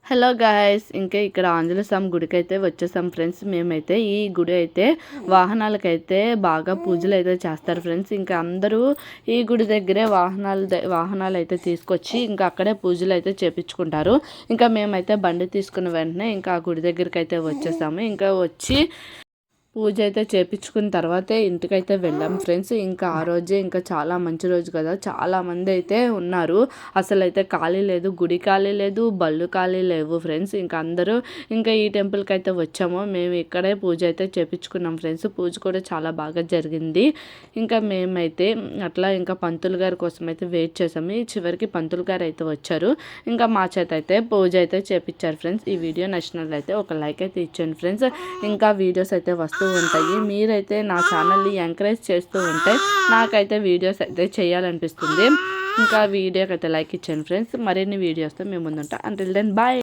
Hello guys, ఇంకా ఇక్కడ ఆంజనేయ స్వామి గుడికి అయితే వచ్చేసాం ఫ్రెండ్స్. మేమైతే ఈ గుడి అయితే వాహనాలకైతే బాగా పూజలు అయితే చేస్తారు ఫ్రెండ్స్. ఇంకా అందరూ ఈ గుడి దగ్గరే వాహనాలు అయితే తీసుకొచ్చి ఇంకా అక్కడే పూజలు అయితే చేపించుకుంటారు. ఇంకా మేమైతే బండి తీసుకున్న వెంటనే ఇంకా ఆ గుడి దగ్గరికి అయితే వచ్చేసాము. ఇంకా వచ్చి పూజ అయితే చేపించుకున్న తర్వాతే ఇంటికైతే వెళ్ళాం ఫ్రెండ్స్. ఇంకా ఆ రోజే ఇంకా చాలా మంచి రోజు కదా, చాలామంది అయితే ఉన్నారు. అసలు అయితే ఖాళీ లేదు, గుడి ఖాళీ లేదు, బళ్ళు ఖాళీ లేవు ఫ్రెండ్స్. ఇంకా అందరూ ఇంకా ఈ టెంపుల్కి అయితే వచ్చాము. మేము ఇక్కడే పూజ అయితే చేపించుకున్నాం ఫ్రెండ్స్. పూజ కూడా చాలా బాగా జరిగింది. ఇంకా మేమైతే అట్లా ఇంకా పంతులు గారి కోసం అయితే వెయిట్ చేసాము. చివరికి పంతులు గారు అయితే వచ్చారు. ఇంకా మా చేత అయితే పూజ అయితే చేపించారు ఫ్రెండ్స్. ఈ వీడియో నచ్చినట్లయితే ఒక లైక్ అయితే ఇచ్చేయండి ఫ్రెండ్స్. ఇంకా వీడియోస్ అయితే వస్తూ ఉంటాయి. మీరైతే నా ఛానల్ని ఎంకరేజ్ చేస్తూ ఉంటే నాకైతే వీడియోస్ అయితే చేయాలనిపిస్తుంది. ఇంకా వీడియోకి అయితే లైక్ ఇచ్చాను ఫ్రెండ్స్. మరిన్ని వీడియోస్తో మేము ముందుంటాం. Until then bye.